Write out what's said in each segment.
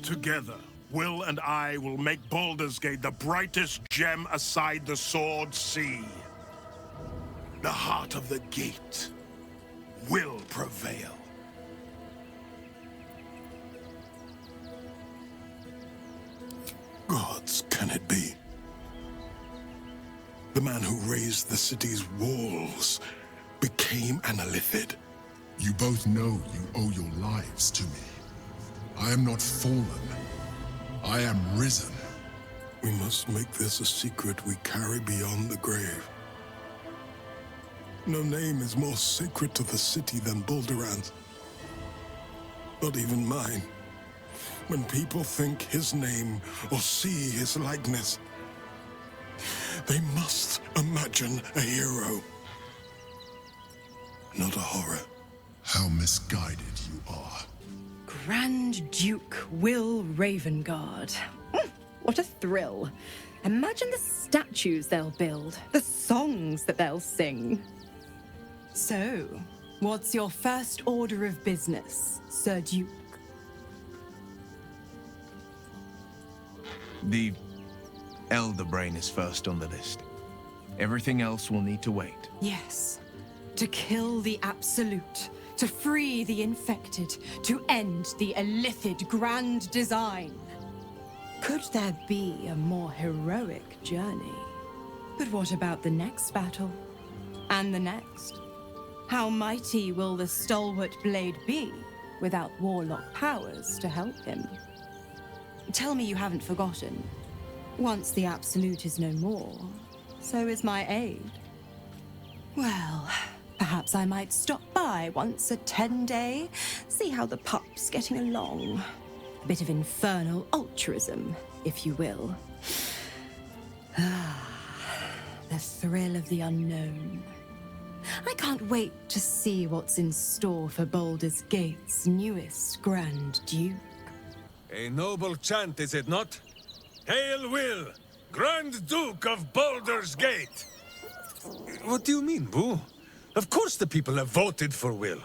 Together, Will and I will make Baldur's Gate the brightest gem aside the Sword Sea. The heart of the gate will prevail. Gods, can it be? The man who raised the city's walls became an Illithid. You both know you owe your lives to me. I am not fallen. I am risen. We must make this a secret we carry beyond the grave. No name is more sacred to the city than Balduran's. Not even mine. When people think his name or see his likeness, they must imagine a hero, not a horror. How misguided you are. Grand Duke Will Ravengard. What a thrill. Imagine the statues they'll build, the songs that they'll sing. So, what's your first order of business, Sir Duke? The Elder Brain is first on the list. Everything else will need to wait. Yes. To kill the Absolute, to free the infected, to end the Illithid Grand Design. Could there be a more heroic journey? But what about the next battle? And the next? How mighty will the stalwart blade be without warlock powers to help him? Tell me you haven't forgotten. Once the Absolute is no more, so is my aid. Well, perhaps I might stop by once a 10-day, see how the pup's getting along. A bit of infernal altruism, if you will. The thrill of the unknown. I can't wait to see what's in store for Baldur's Gate's newest Grand Duke. A noble chant, is it not? Hail Will, Grand Duke of Baldur's Gate! What do you mean, Boo? Of course the people have voted for Will.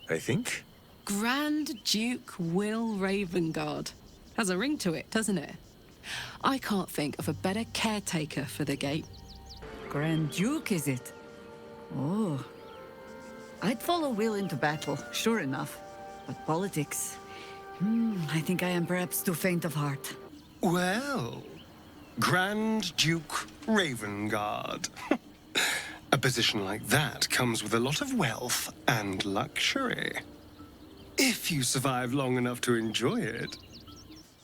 I think. Grand Duke Will Ravengard. Has a ring to it, doesn't it? I can't think of a better caretaker for the gate. Grand Duke, is it? Oh. I'd follow Will into battle, sure enough. But politics... I think I am perhaps too faint of heart. Well, Grand Duke Ravengard. A position like that comes with a lot of wealth and luxury. If you survive long enough to enjoy it.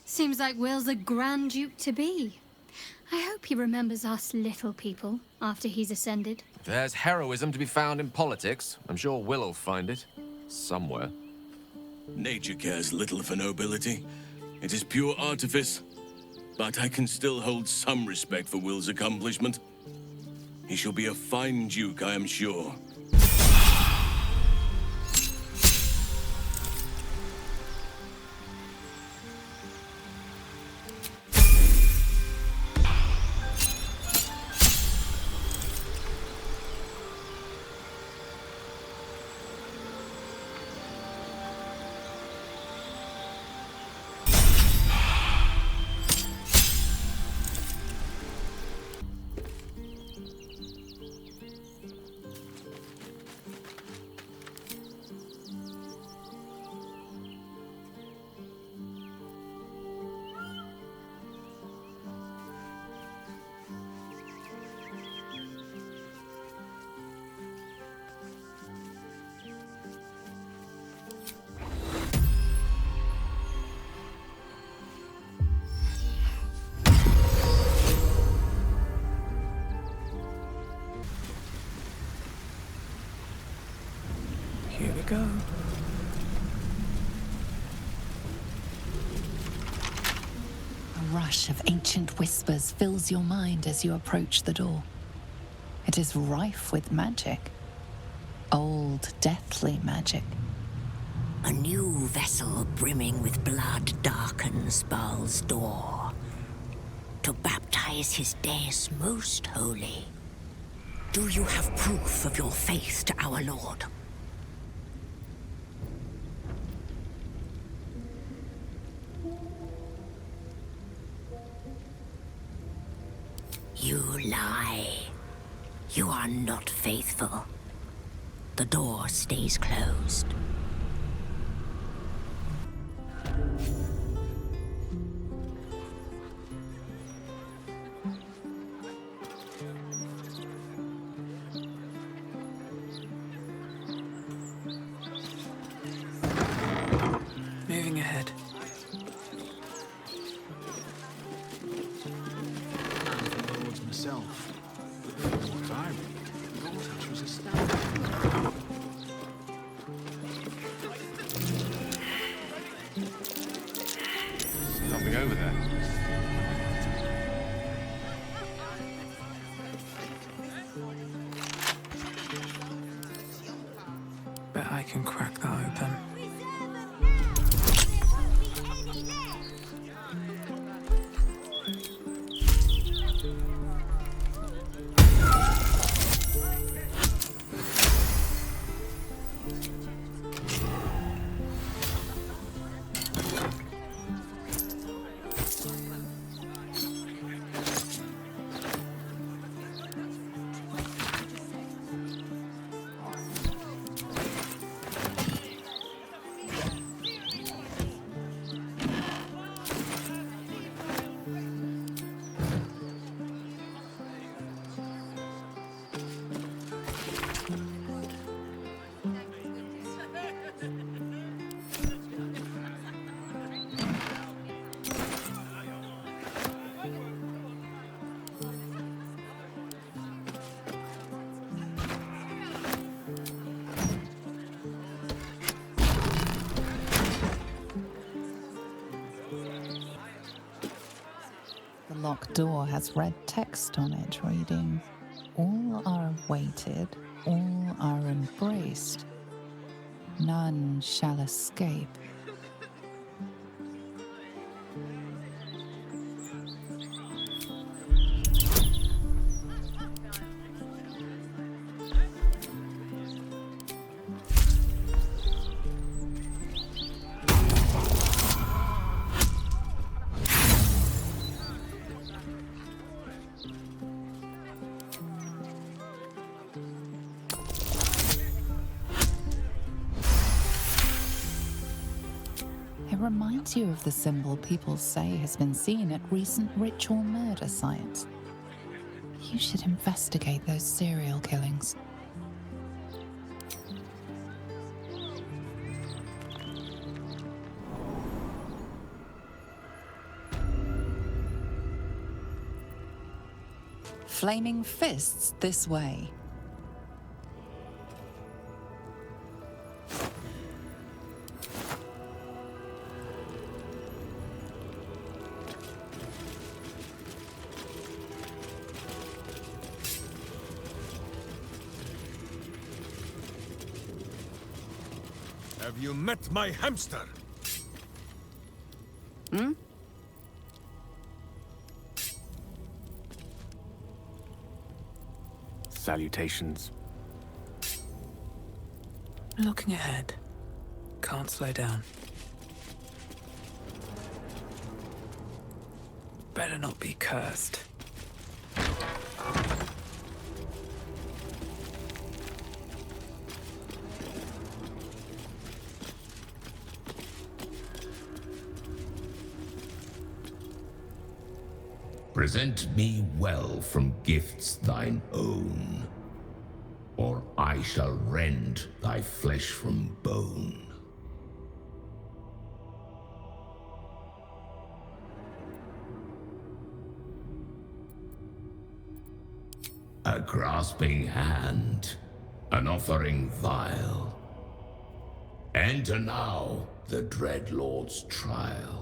Seems like Will's a Grand Duke to be. I hope he remembers us little people after he's ascended. If there's heroism to be found in politics, I'm sure Will'll find it. Somewhere. Nature cares little for nobility. It is pure artifice. But I can still hold some respect for Will's accomplishment. He shall be a fine duke, I am sure. Here we go. A rush of ancient whispers fills your mind as you approach the door. It is rife with magic. Old, deathly magic. A new vessel brimming with blood darkens Baal's door to baptize his days most holy. Do you have proof of your faith to our Lord? lie. You are not faithful. The door stays closed. Moving ahead. Towards myself. What I read, your touch was astounding. Something over there. Bet I can crack that open. The locked door has red text on it reading, "All are awaited, all are embraced. None shall escape." It reminds you of the symbol people say has been seen at recent ritual murder sites. You should investigate those serial killings. Flaming fists this way. Have you met my hamster? Hmm? Salutations. Looking ahead. Can't slow down. Better not be cursed. Present me well from gifts thine own, or I shall rend thy flesh from bone. A grasping hand, an offering vile. Enter now the Dread Lord's trial.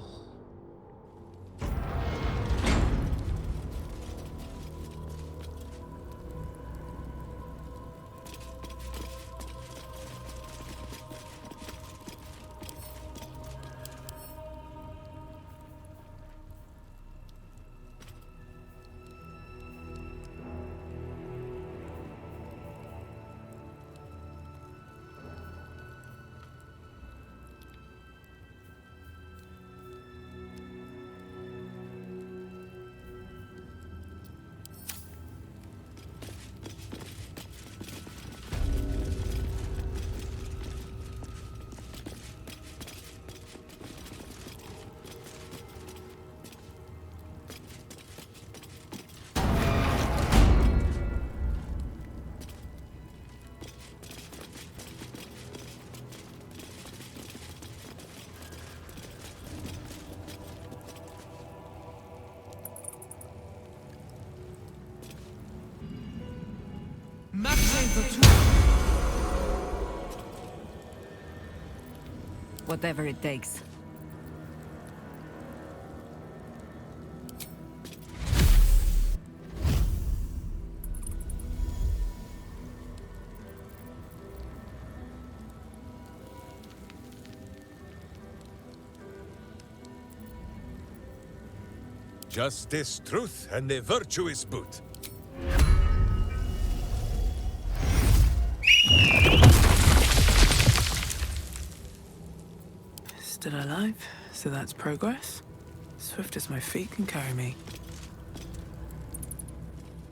Whatever it takes. Justice, truth, and a virtuous boot. Still alive, so that's progress. Swift as my feet can carry me.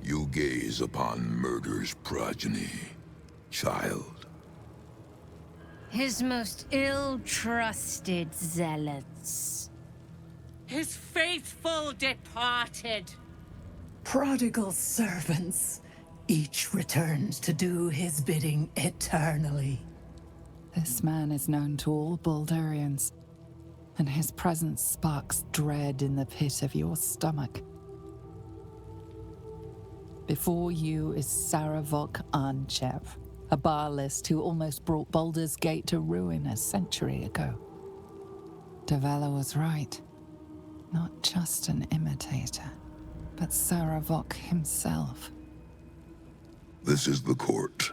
You gaze upon murder's progeny, child. His most ill-trusted zealots. His faithful departed. Prodigal servants, each returns to do his bidding eternally. This man is known to all Baldurians, and his presence sparks dread in the pit of your stomach. Before you is Saravok Arnchev, a Baalist who almost brought Baldur's Gate to ruin a century ago. Davella was right. Not just an imitator, but Saravok himself. This is the court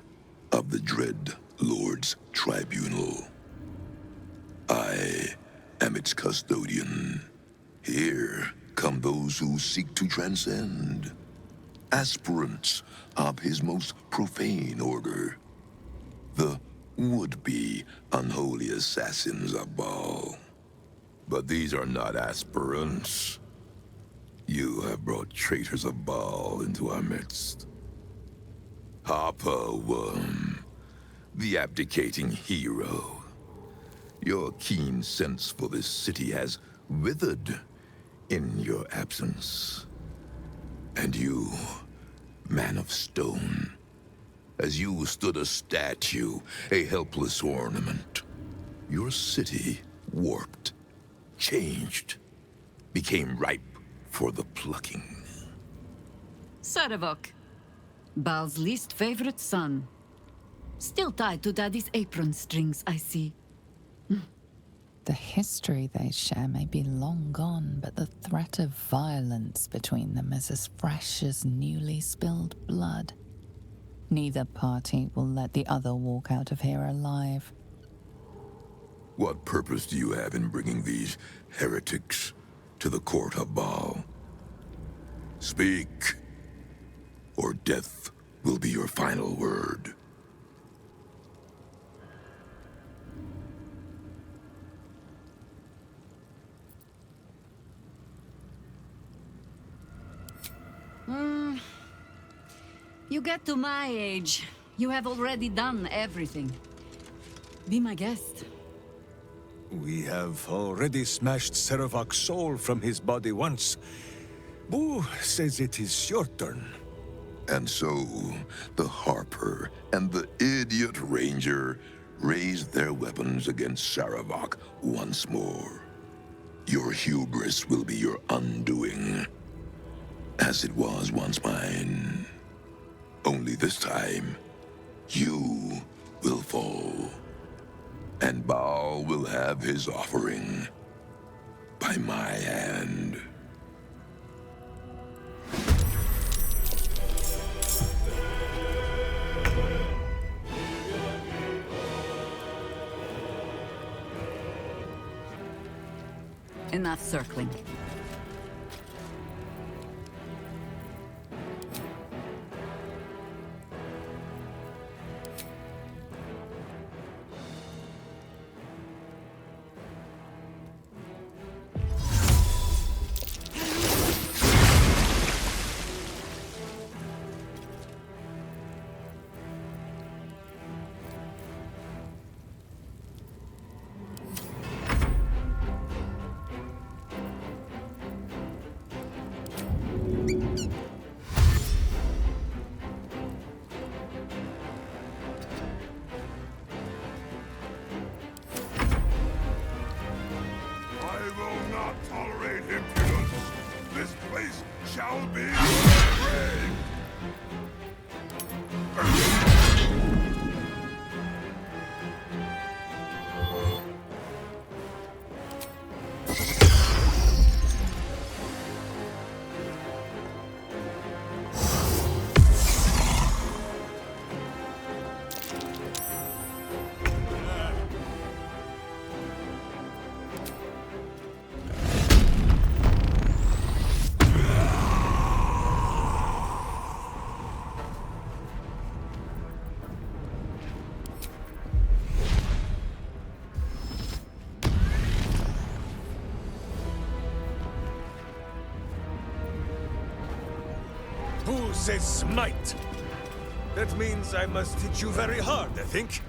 of the Dread Lord's Tribunal. I am its custodian. Here come those who seek to transcend, aspirants of his most profane order, the would-be unholy assassins of Baal. But these are not aspirants. You have brought traitors of Baal into our midst. Harper Worm, the abdicating hero. Your keen sense for this city has withered in your absence. And you, man of stone, as you stood a statue, a helpless ornament, your city warped, changed, became ripe for the plucking. Saravok, Baal's least favorite son. Still tied to Daddy's apron strings, I see. The history they share may be long gone, but the threat of violence between them is as fresh as newly spilled blood. Neither party will let the other walk out of here alive. What purpose do you have in bringing these heretics to the court of Baal? Speak, or death will be your final word. You get to my age, you have already done everything. Be my guest. We have already smashed Saravok's soul from his body once. Boo says it is your turn. And so, the Harper and the idiot Ranger raised their weapons against Saravok once more. Your hubris will be your undoing, as it was once mine. Only this time, you will fall, and Baal will have his offering by my hand. Enough circling. Shall be brave. use a smite. That means I must hit you very hard, I think.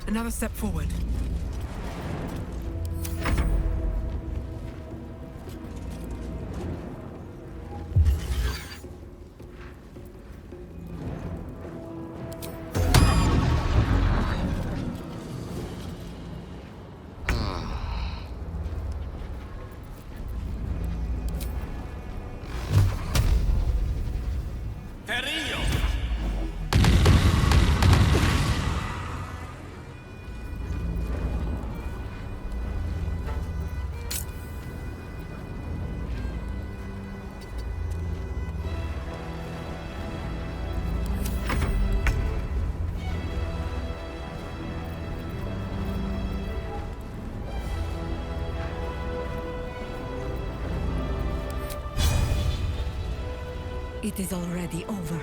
Another step forward. It is already over.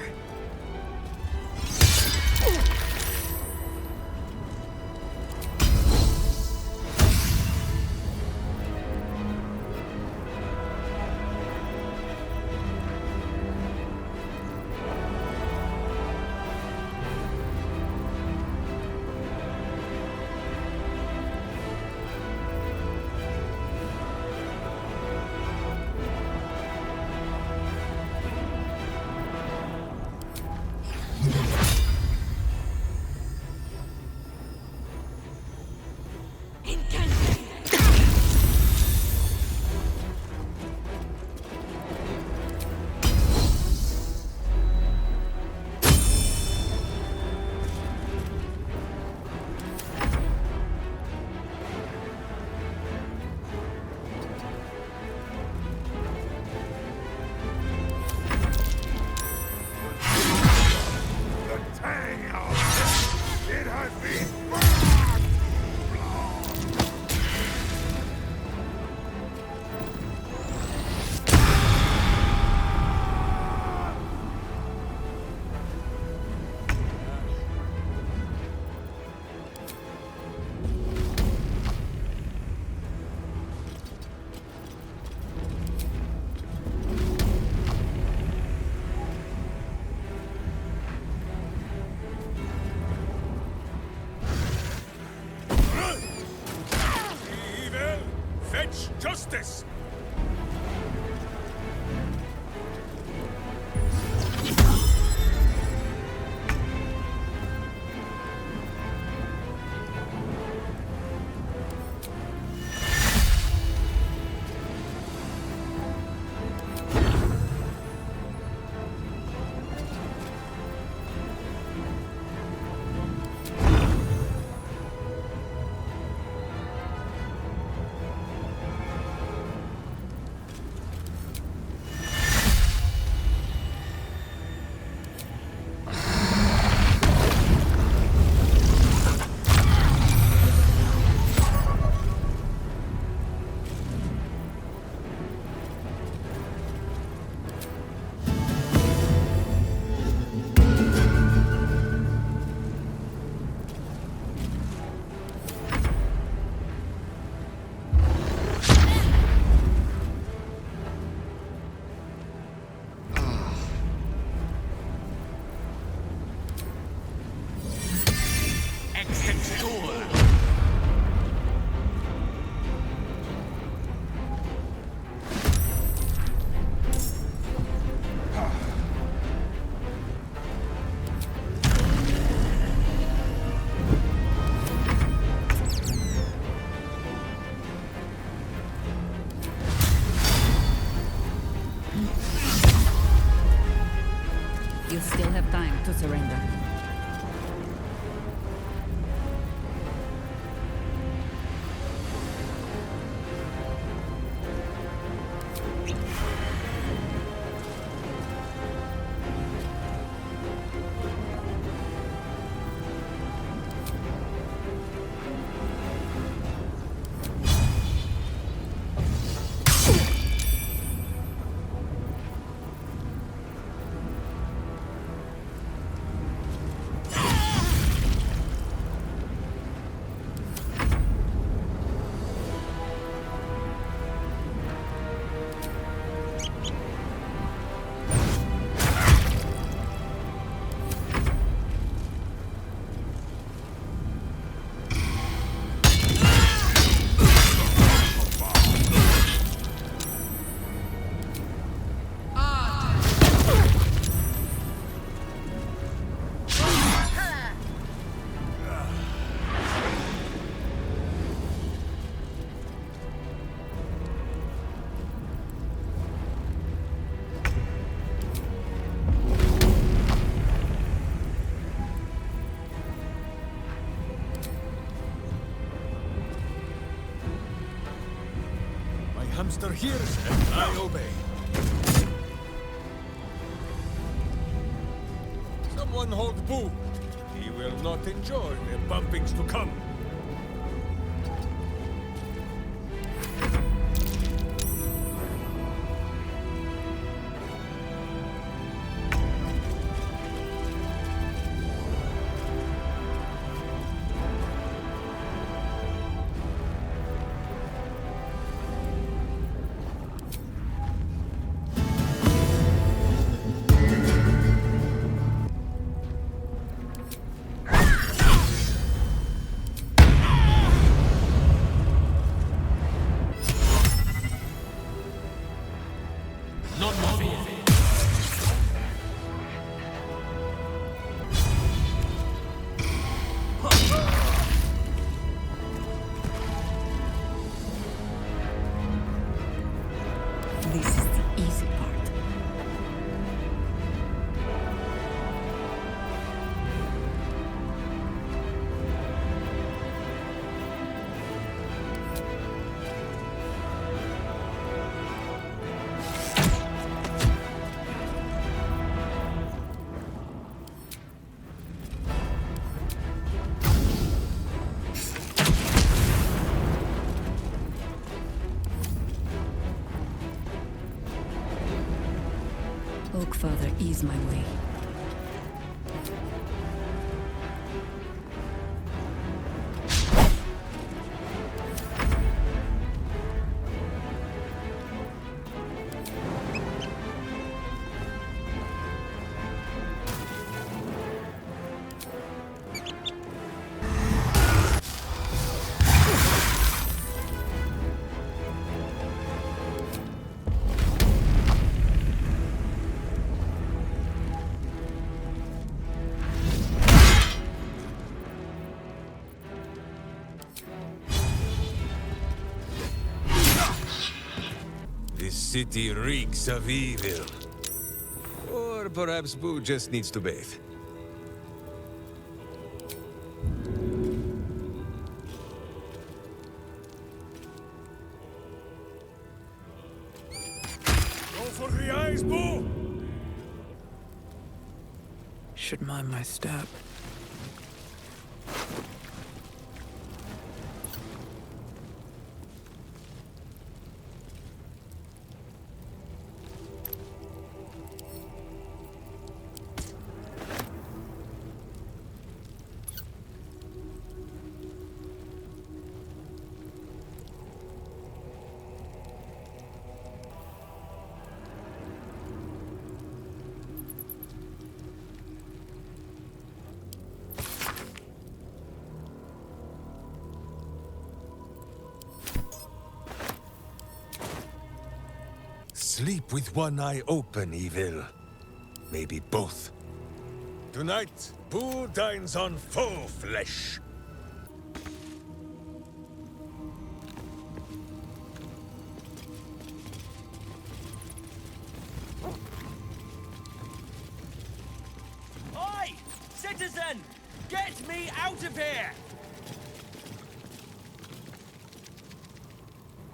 You still have time to surrender. Hamster hears and I obey. Someone hold Boo. He will not enjoy the bumpings to come. This is the easy part. Oak Father, ease my way. This city reeks of evil. Or perhaps Boo just needs to bathe. Go for the eyes, Boo! Should mind my step. Sleep with one eye open, evil. Maybe both. Tonight, Boo dines on faux flesh. Oi! Citizen! Get me out of here!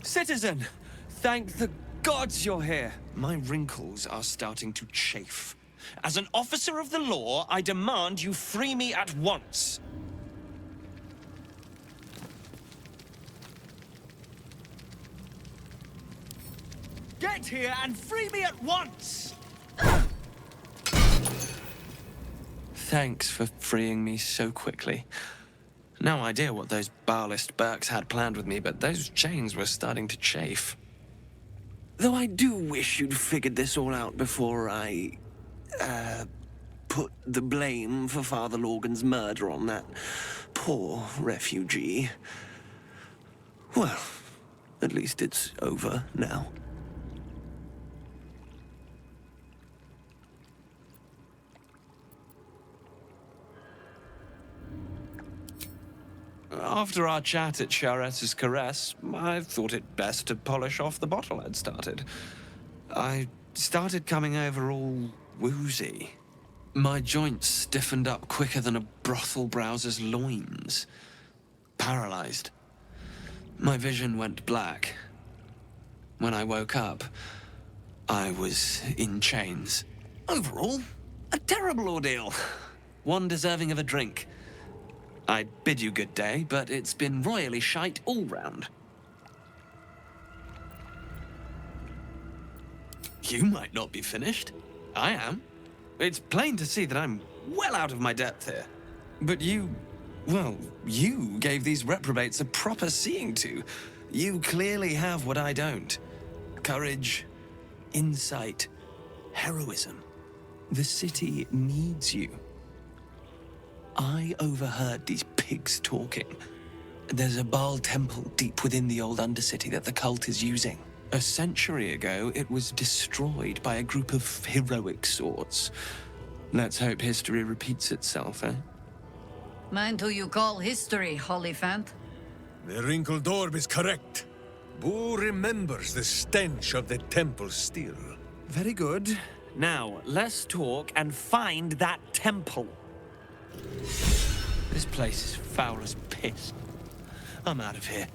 Citizen! Thank the gods you're here. My wrinkles are starting to chafe. As an officer of the law, I demand you free me at once. Get here and free me at once! Thanks for freeing me so quickly. No idea what those Barlist Burks had planned with me, but those chains were starting to chafe. Though I do wish you'd figured this all out before I, put the blame for Father Lorgan's murder on that poor refugee. Well, at least it's over now. After our chat at Charessa's Caress, I thought it best to polish off the bottle I'd started. I started coming over all woozy. My joints stiffened up quicker than a brothel browser's loins. Paralyzed. My vision went black. When I woke up, I was in chains. Overall, a terrible ordeal. One deserving of a drink. I'd bid you good day, but it's been royally shite all round. You might not be finished. I am. It's plain to see that I'm well out of my depth here. But you gave these reprobates a proper seeing to. You clearly have what I don't. Courage, insight, heroism. The city needs you. I overheard these pigs talking. There's a Baal temple deep within the old Undercity that the cult is using. A century ago, it was destroyed by a group of heroic sorts. Let's hope history repeats itself, eh? Mind who you call history, Hollyphant? The wrinkled orb is correct. Boo remembers the stench of the temple still. Very good. Now, let's talk and find that temple. This place is foul as piss. I'm out of here.